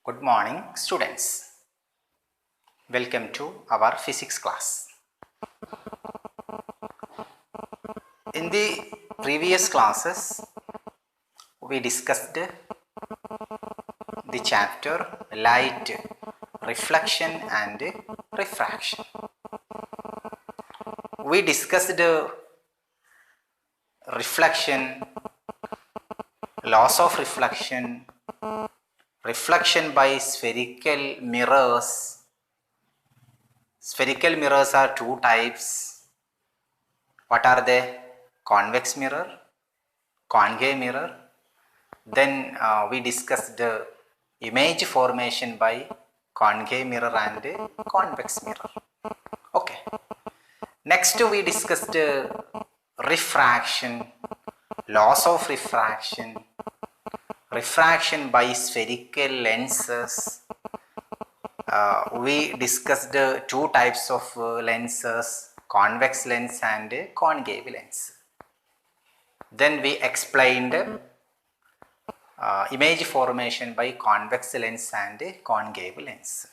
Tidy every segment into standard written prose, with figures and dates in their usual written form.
Good morning, students. Welcome to our physics class. In the previous classes, we discussed the chapter light, reflection and refraction. We discussed reflection, laws of reflection, reflection by spherical mirrors. Spherical mirrors are two types. What are they? Convex mirror, concave mirror. Then we discussed the image formation by concave mirror and convex mirror. Okay. Next we discussed refraction, laws of refraction, refraction by spherical lenses. We discussed two types of lenses, convex lens and concave lens. Then we explained image formation by convex lens and concave lens.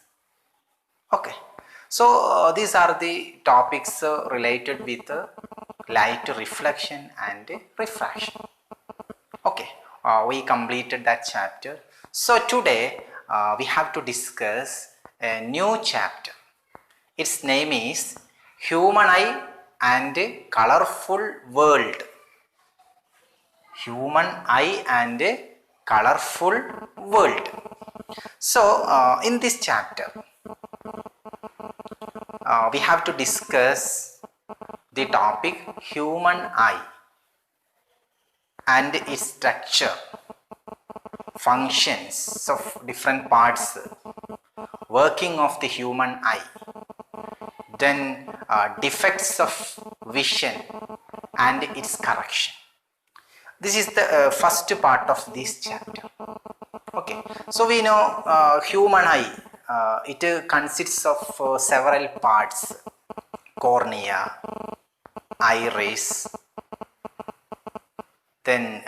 Okay, so these are the topics related with light reflection and refraction. Okay, we completed that chapter. So today we have to discuss a new chapter. Its name is Human Eye and Colorful World. Human Eye and Colorful World. So in this chapter we have to discuss the topic human eye and its structure, functions of different parts, working of the human eye, then defects of vision and its correction. This is the first part of this chapter. Okay, so we know human eye, it consists of several parts: cornea, iris, then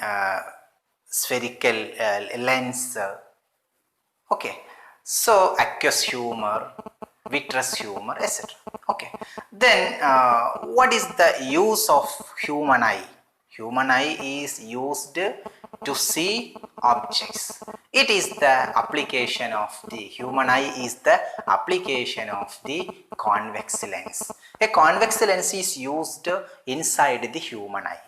spherical lens. Okay, so aqueous humor, vitreous humor, etc. Okay, then what is the use of human eye? Human eye is used to see objects. It is the application of the human eye is the application of the convex lens. A convex lens is used inside the human eye.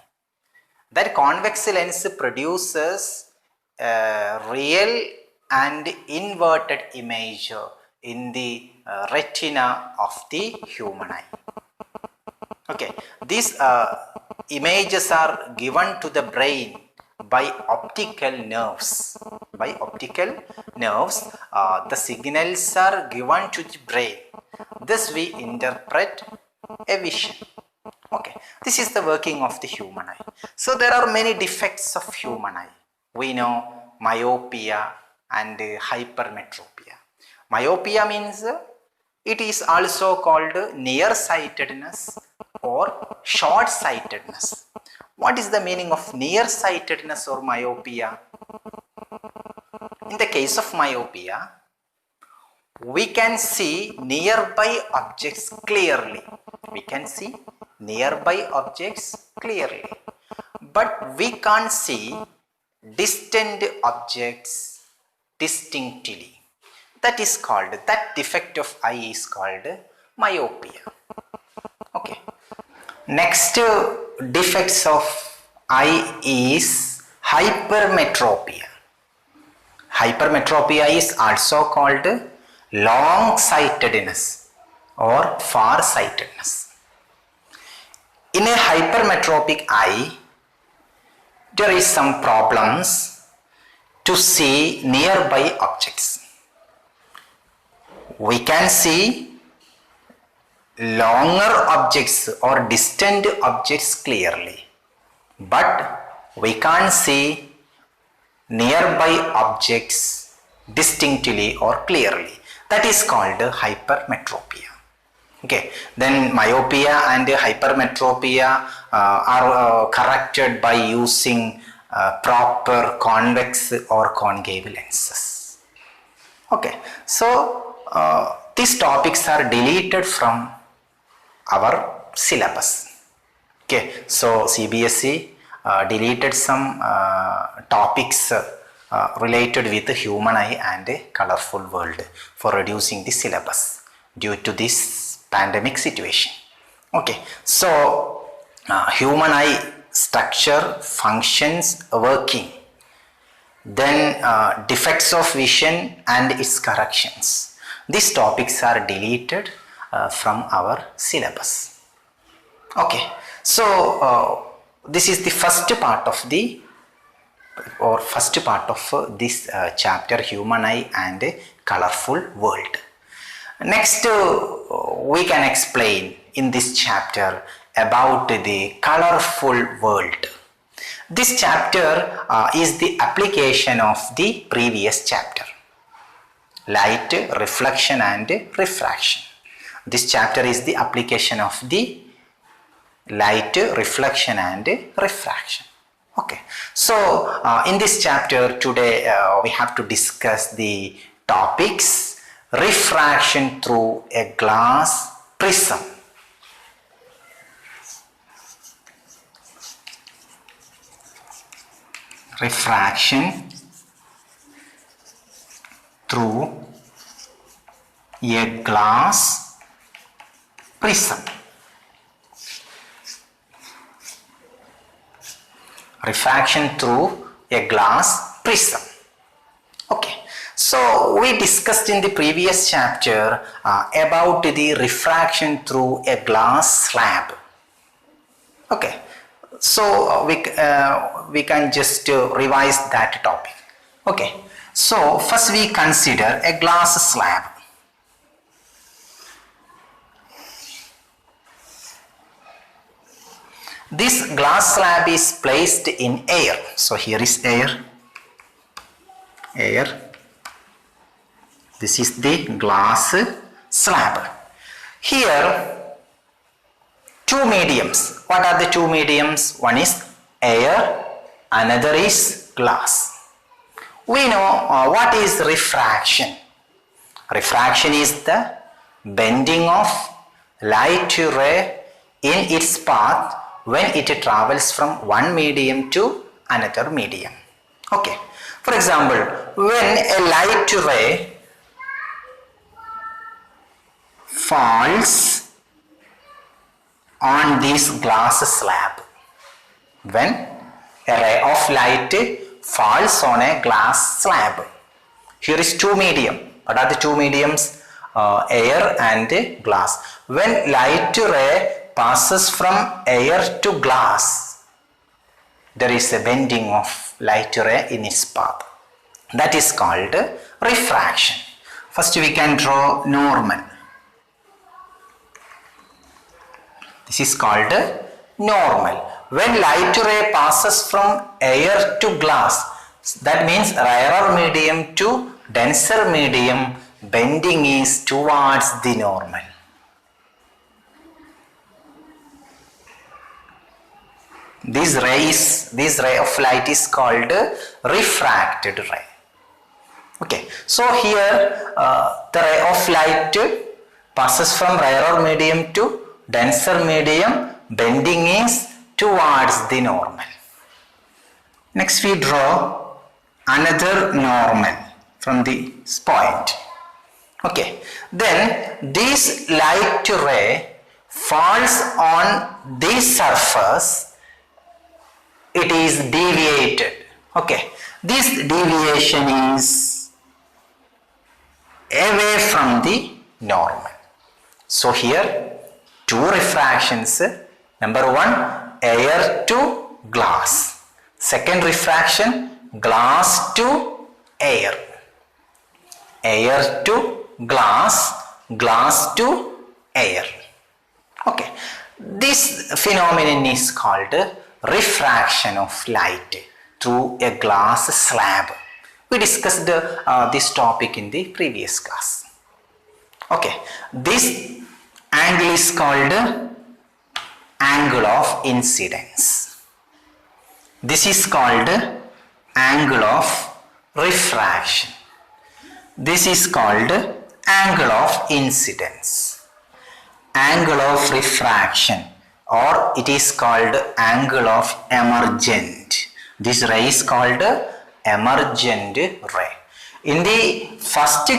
That convex lens produces a real and inverted image in the retina of the human eye. Okay, these images are given to the brain by optical nerves. By optical nerves, the signals are given to the brain. Thus we interpret a vision. Okay, this is the working of the human eye. So there are many defects of human eye. We know myopia and hypermetropia. Myopia means it is also called nearsightedness or short-sightedness. What is the meaning of nearsightedness or myopia? In the case of myopia, we can see nearby objects clearly. We can see nearby objects clearly, but we can't see distant objects distinctly. That is called, that defect of eye is called myopia. Okay. Next defects of eye is hypermetropia. Hypermetropia is also called long-sightedness or far-sightedness. In a hypermetropic eye, there is some problems to see nearby objects. We can see longer objects or distant objects clearly, but we can't see nearby objects distinctly or clearly. That is called hypermetropia. Okay, then myopia and hypermetropia are corrected by using proper convex or concave lenses. Okay, so these topics are deleted from our syllabus. Okay, so CBSE deleted some topics related with the human eye and a colorful world for reducing the syllabus due to this pandemic situation. Okay, so human eye structure, functions, working, then defects of vision and its corrections. These topics are deleted from our syllabus. Okay, so this is the first part of this chapter, human eye and a colorful world. Next, we can explain in this chapter about the colorful world. This chapter is the application of the previous chapter, light, reflection and refraction. This chapter is the application of the light, reflection and refraction. Okay, so in this chapter today we have to discuss the topics refraction through a glass prism. Refraction through a glass prism. Refraction through a glass prism. Okay, so we discussed in the previous chapter about the refraction through a glass slab. Okay, so we can just revise that topic. Okay, so first we consider a glass slab. This glass slab is placed in air. So here is air. This is the glass slab. Here two mediums. What are the two mediums? One is air, another is glass. We know what is refraction. Refraction is the bending of light ray in its path when it travels from one medium to another medium. Okay, for example, when a light ray falls on this glass slab, when a ray of light falls on a glass slab, here is two medium. What are the two mediums? Air and glass. When light ray passes from air to glass, there is a bending of light ray in its path. That is called refraction. First we can draw normal. This is called normal. When light ray passes from air to glass, that means rarer medium to denser medium, bending is towards the normal. This ray of light is called refracted ray. Okay, so here the ray of light passes from rarer medium to denser medium, bending is towards the normal. Next we draw another normal from this point. Okay, then this light ray falls on this surface. It is deviated. Okay, this deviation is away from the normal. So here two refractions. Number one, air to glass. Second refraction, glass to air. Air to glass, glass to air. Okay, this phenomenon is called refraction of light through a glass slab. We discussed this topic in the previous class. Okay, this angle is called angle of incidence. This is called angle of refraction. This is called angle of incidence, angle of refraction, or it is called angle of emergent. This ray is called emergent ray. In the first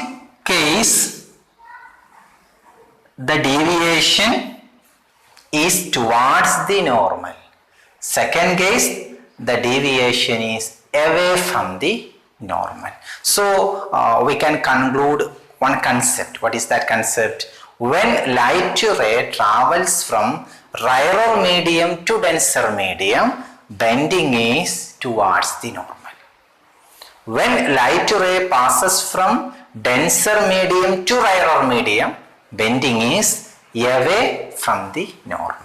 case, the deviation is towards the normal. Second case, the deviation is away from the normal. So we can conclude one concept. What is that concept? When light ray travels from rarer medium to denser medium, bending is towards the normal. When light ray passes from denser medium to rarer medium, bending is away from the normal.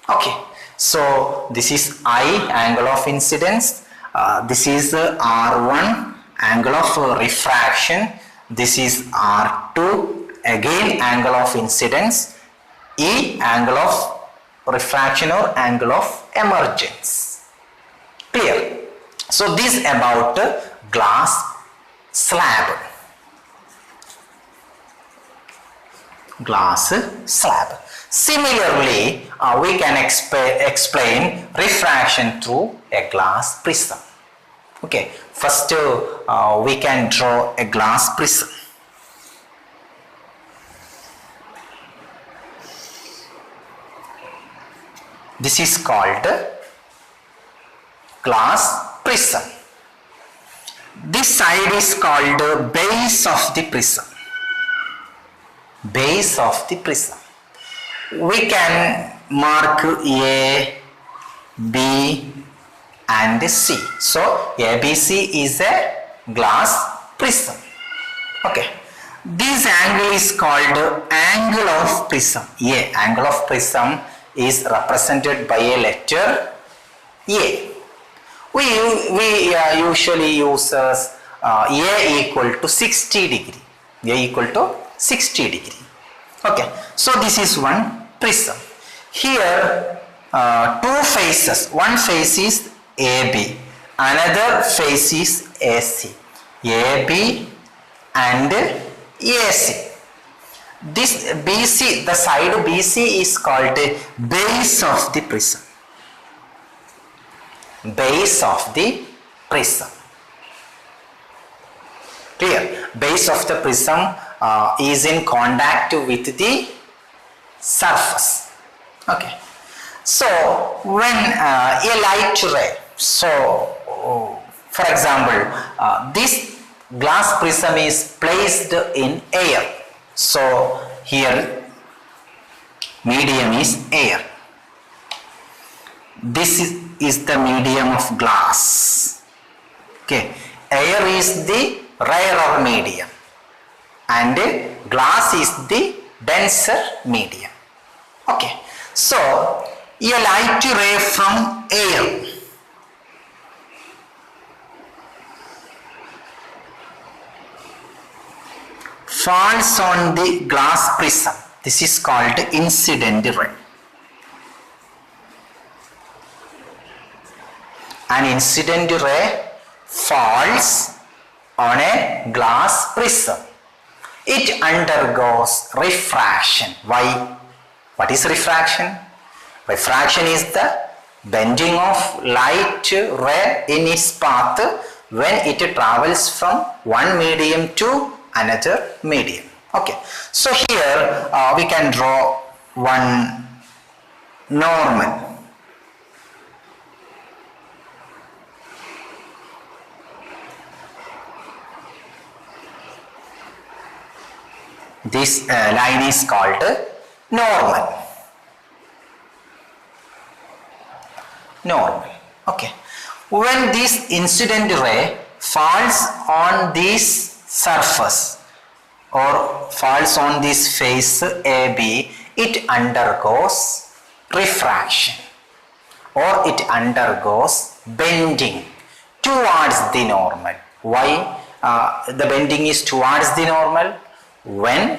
Okay, so this is I, angle of incidence. This is R1, angle of refraction. This is R2, again angle of incidence. E, angle of refraction or angle of emergence. Clear? So this about glass slab. Glass slab. Similarly, we can explain refraction through a glass prism. Okay, first we can draw a glass prism. This is called glass prism. This side is called base of the prism. Base of the prism. We can mark A, B and C. So ABC is a glass prism. Okay. This angle is called angle of prism. A, angle of prism is represented by a letter A. We usually use A equal to 60 degree. A equal to 60 degree. Okay, so this is one prism. Here two faces. One face is AB, another face is AC. AB and AC. This BC, the side BC is called base of the prism. Base of the prism. Clear? Base of the prism is in contact with the surface. Okay. So when a light ray, so for example, this glass prism is placed in air. So here medium is air. This is the medium of glass. Okay. Air is the rarer medium and glass is the denser medium. Okay. So a light ray from air falls on the glass prism. This is called incident ray. An incident ray falls on a glass prism. It undergoes refraction. Why? What is refraction? Refraction is the bending of light ray in its path when it travels from one medium to another medium. Okay. So here we can draw one normal. This line is called normal. Normal. Okay. When this incident ray falls on this surface or falls on this face AB, it undergoes refraction or it undergoes bending towards the normal. Why the bending is towards the normal? When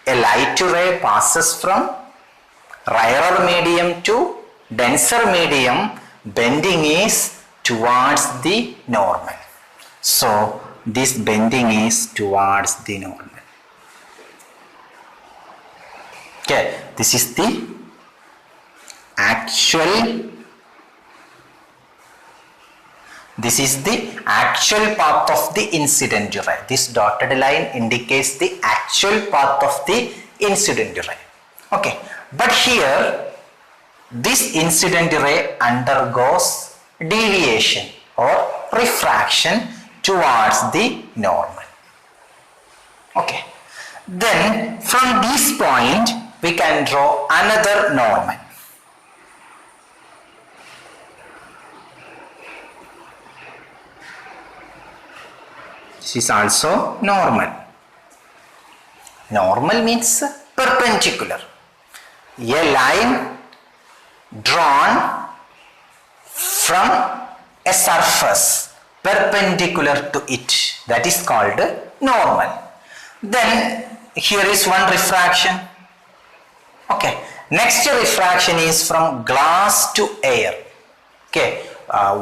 a light ray passes from rarer medium to denser medium, bending is towards the normal. So this bending is towards the normal. Okay, this is the actual path of the incident ray. This dotted line indicates the actual path of the incident ray. Okay, but here this incident ray undergoes deviation or refraction towards the normal. Okay, then from this point we can draw another normal. This is also normal. Normal means perpendicular. A line drawn from a surface perpendicular to it, that is called normal. Then here is one refraction. Okay, next refraction is from glass to air. Okay,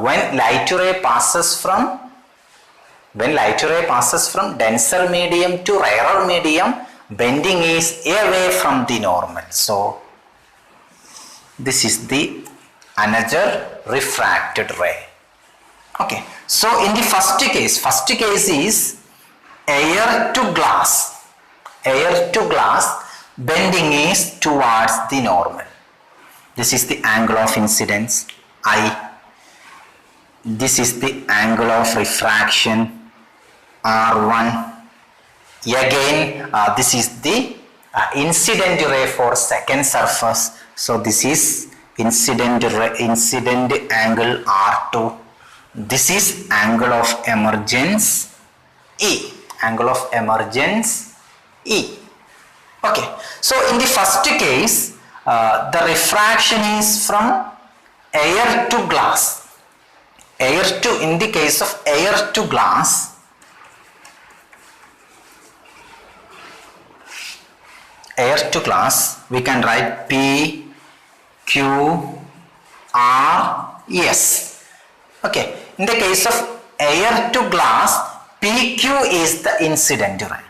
when light ray passes from denser medium to rarer medium, bending is away from the normal. So this is the another refracted ray. Okay, so in the first case is air to glass, bending is towards the normal. This is the angle of incidence I. This is the angle of refraction R1. Again, this is the incident ray for second surface. So this is incident angle R2. This is angle of emergence E. Okay, so in the first case, the refraction is from air to glass. In the case of air to glass, we can write P, Q, R, S. Okay, in the case of air to glass, PQ is the incident ray.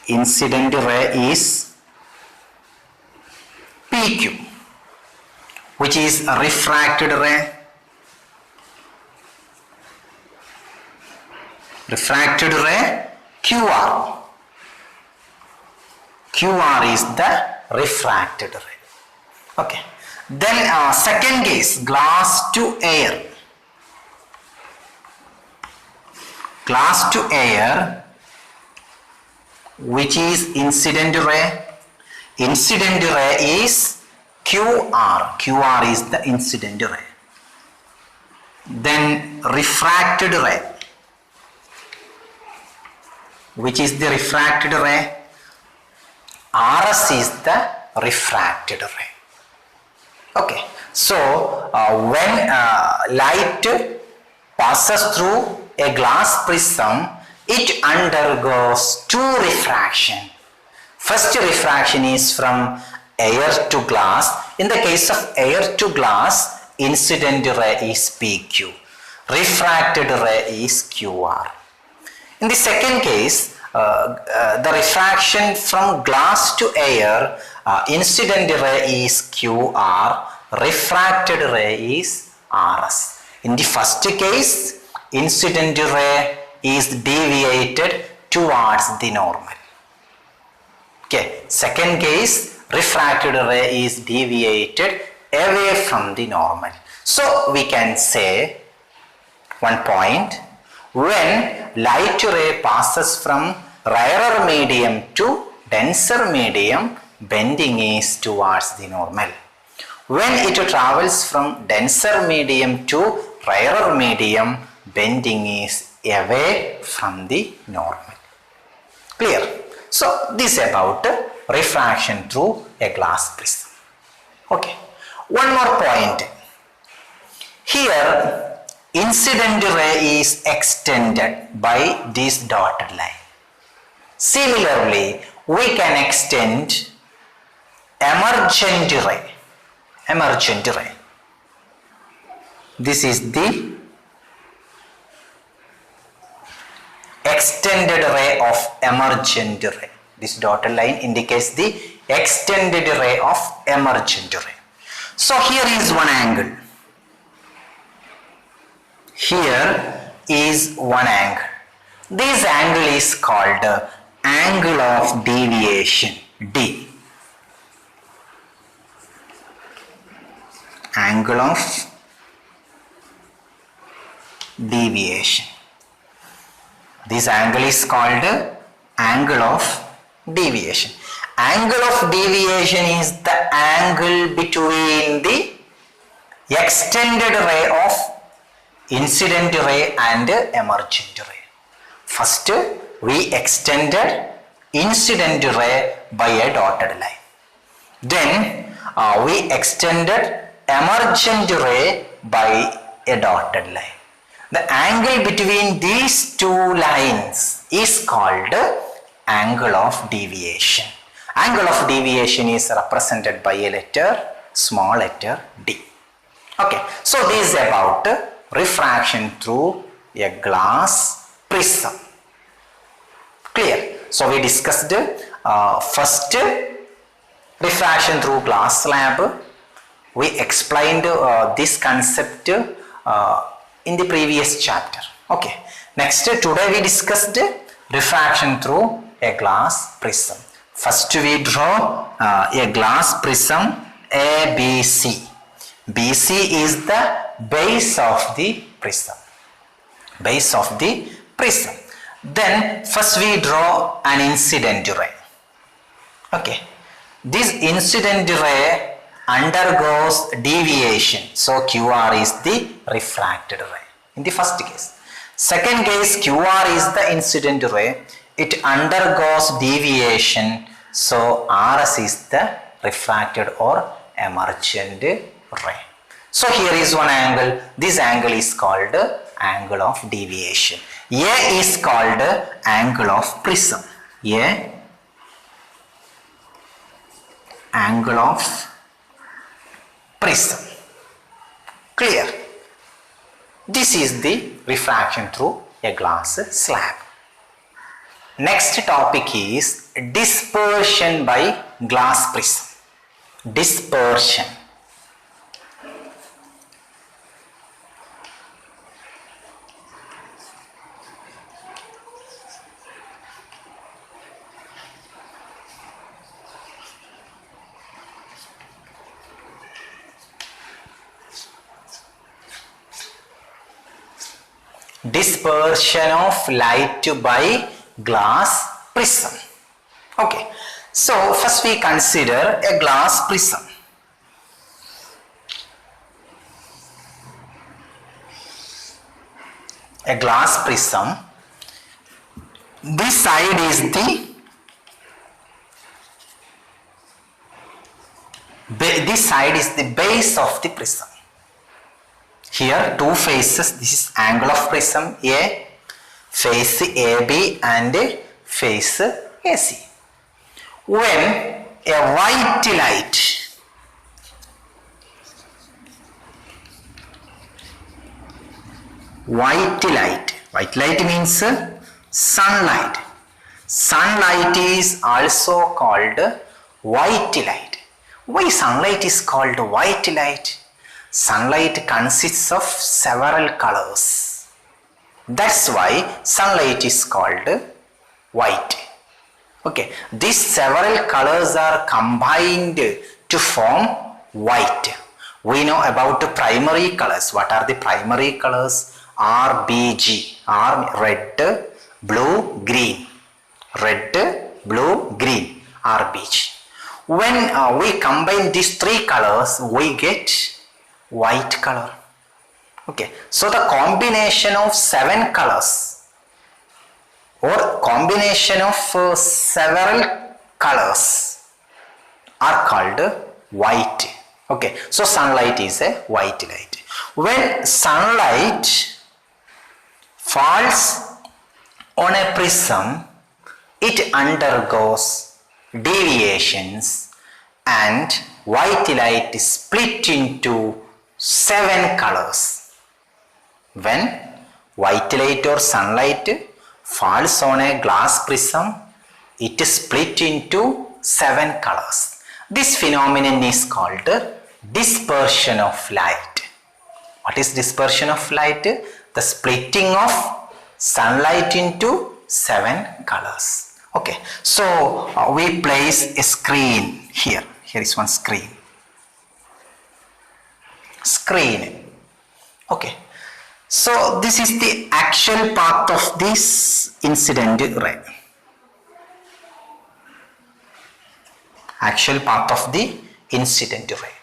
Incident ray is PQ, which is a refracted ray. QR. QR is the refracted ray. Okay. Then second case, glass to air. Which is incident ray. Incident ray is QR. QR is the incident ray. Then refracted ray. Which is the refracted ray? RS is the refracted ray. Okay, so when light passes through a glass prism, it undergoes two refraction. First refraction is from air to glass. In the case of air to glass, incident ray is PQ. Refracted ray is QR. In the second case, the refraction from glass to air, incident ray is QR, refracted ray is RS. In the first case, incident ray is deviated towards the normal. Okay, second case, refracted ray is deviated away from the normal. So we can say one point, when light ray passes from rarer medium to denser medium, bending is towards the normal. When it travels from denser medium to rarer medium, bending is away from the normal. Clear? So this is about refraction through a glass prism. Okay. One more point. Here, incident ray is extended by this dotted line. Similarly, we can extend emergent ray. This is the extended ray of emergent ray. This dotted line indicates the extended ray of emergent ray. So here is one angle. Here is one angle. This angle is called angle of deviation, D. Angle of deviation. This angle is called angle of deviation. Angle of deviation is the angle between the extended ray of incident ray and emergent ray. First, we extended incident ray by a dotted line. Then, we extended emergent ray by a dotted line. The angle between these two lines is called angle of deviation. Angle of deviation is represented by a letter, small letter d. Okay, so this is about refraction through a glass prism. Clear? So we discussed first refraction through glass slab. We explained this concept in the previous chapter. Okay. Next, today we discussed refraction through a glass prism. First, we draw a glass prism ABC. BC is the base of the prism. Base of the prism. Then, first we draw an incident ray. Okay. This incident ray undergoes deviation. So QR is the refracted ray in the first case. Second case, QR is the incident ray. It undergoes deviation. So RS is the refracted or emergent ray. So here is one angle. This angle is called angle of deviation. A is called angle of prism. A angle of prism. Clear? This is the refraction through a glass slab. Next topic is dispersion by glass prism. Dispersion. Dispersion of light by glass prism. Okay, so first we consider a glass prism. A glass prism. This side is the base of the prism. Here two faces, this is angle of prism A, face AB and face AC. When a white light means sunlight. Sunlight is also called white light. Why sunlight is called white light? Sunlight consists of several colors. That's why sunlight is called white. Okay, these several colors are combined to form white. We know about the primary colors. What are the primary colors? RBG. R, red, blue, green. Red, blue, green. RBG. When we combine these three colors, we get white color. Okay, so the combination of 7 colors or combination of several colors are called white. Okay, so sunlight is a white light. When sunlight falls on a prism, it undergoes deviations and white light is split into 7 colors. When white light or sunlight falls on a glass prism, it is split into 7 colors. This phenomenon is called dispersion of light. What is dispersion of light? The splitting of sunlight into 7 colors. Okay, so we place a screen here. Here is one screen. Okay, so this is the actual path of this incident ray. Actual path of the incident ray.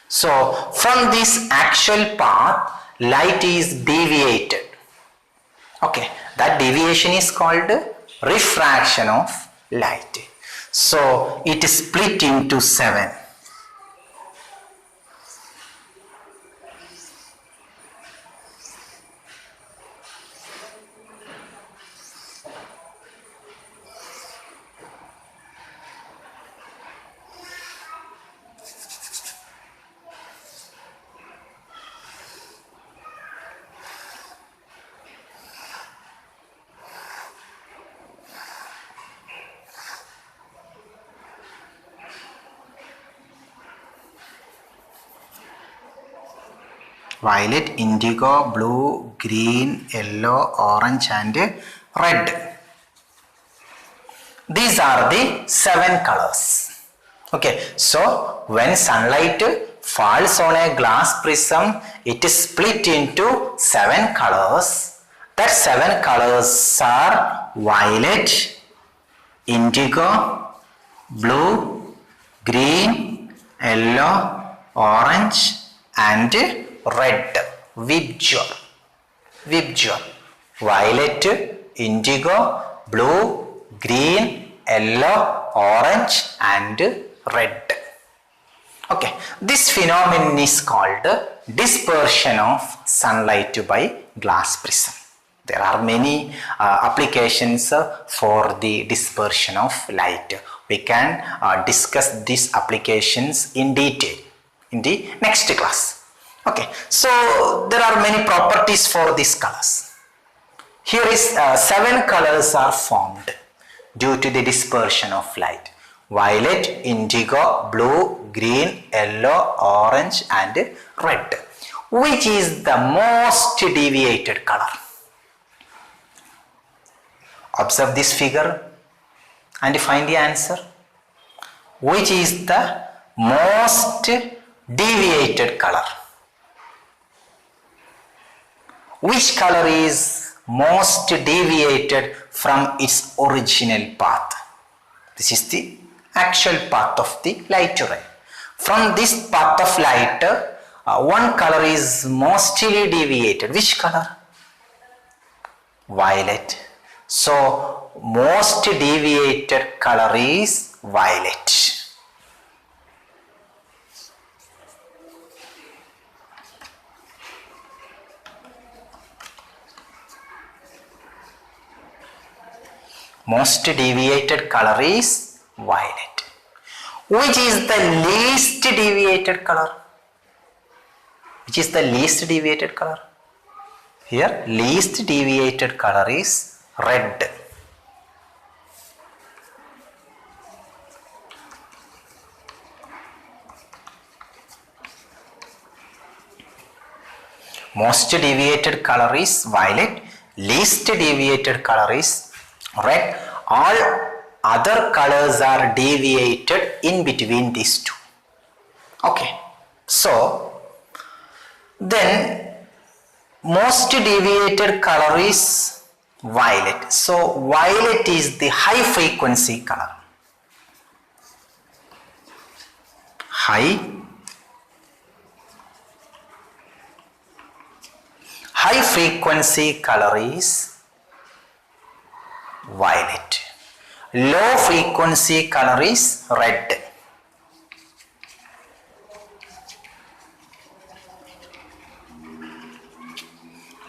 So from this actual path, light is deviated. Okay, that deviation is called refraction of light. So it is split into 7. Violet, indigo, blue, green, yellow, orange and red. These are the 7 colors. Okay, so when sunlight falls on a glass prism, it is split into 7 colors. That 7 colors are violet, indigo, blue, green, yellow, orange and red. Visual. Violet, indigo, blue, green, yellow, orange and red. Okay, this phenomenon is called dispersion of sunlight by glass prism. There are many applications for the dispersion of light. We can discuss these applications in detail in the next class. Okay, so there are many properties for these colors. Here is 7 colors are formed due to the dispersion of light. Violet, indigo, blue, green, yellow, orange and red. Which is the most deviated color? Observe this figure and find the answer. Which is the most deviated color? Which color is most deviated from its original path? This is the actual path of the light ray. From this path of light, one color is mostly deviated. Which color? Violet. So, most deviated color is violet. Most deviated color is violet. Which is the least deviated color? Which is the least deviated color? Here, least deviated color is red. Most deviated color is violet. Least deviated color is red. All other colors are deviated in between these two. Okay, so then most deviated color is violet. So violet is the high frequency color. High frequency color is violet. Low frequency color is red.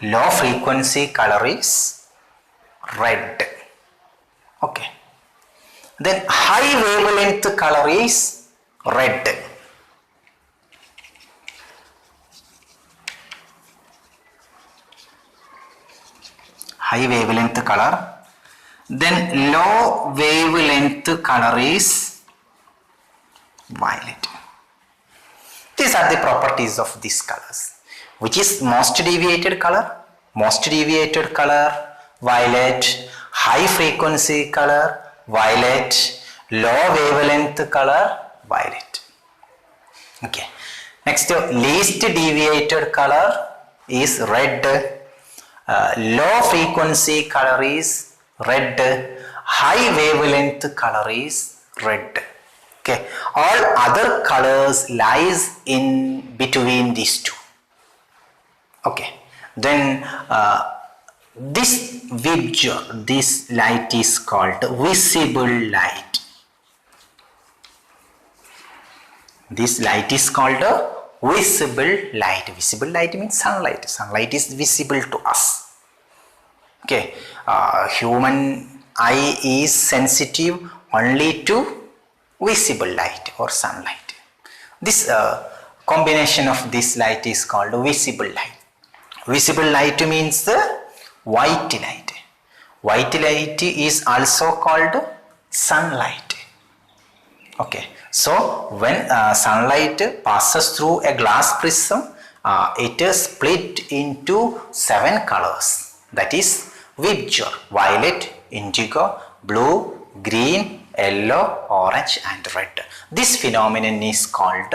Low frequency color is red. Okay. Then high wavelength color is red. high wavelength color. Then low wavelength color is violet. These are the properties of these colors. Which is most deviated color? Most deviated color, violet. High frequency color, violet. Low wavelength color, violet. Okay. Next, least deviated color is red. Low frequency color is red. High wavelength color is red. Okay. All other colors lies in between these two. Okay. Then this vigor, this light is called visible light. This light is called a visible light. Visible light means sunlight. Sunlight is visible to us. Okay. Human eye is sensitive only to visible light or sunlight. This combination of this light is called visible light. Visible light means the white light. White light is also called sunlight. Okay. So when sunlight passes through a glass prism, it is split into 7 colors. That is vigor: violet, indigo, blue, green, yellow, orange and red. This phenomenon is called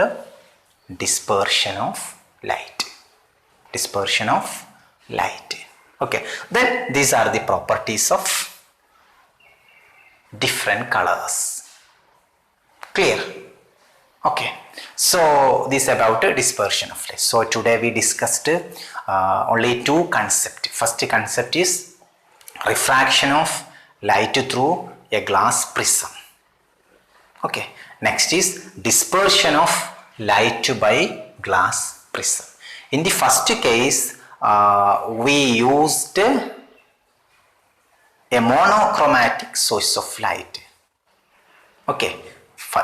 dispersion of light. Dispersion of light. Okay. Then these are the properties of different colors. Clear? Okay. So this is about dispersion of light. So today we discussed only 2 concepts. First concept is refraction of light through a glass prism. Okay. Next is dispersion of light by glass prism. In the first case, we used a monochromatic source of light. Okay.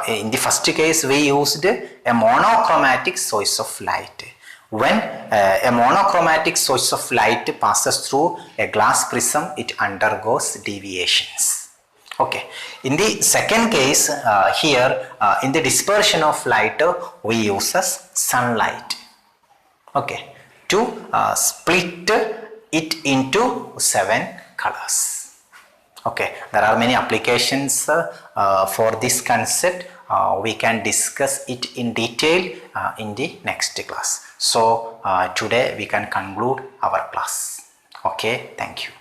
In the first case, we used a monochromatic source of light. When a monochromatic source of light passes through a glass prism, it undergoes deviations. Okay. In the second case, here in the dispersion of light, we use sunlight. Okay, to split it into 7 colors. Okay, there are many applications for this concept. We can discuss it in detail in the next class. So today we can conclude our class. Okay, thank you.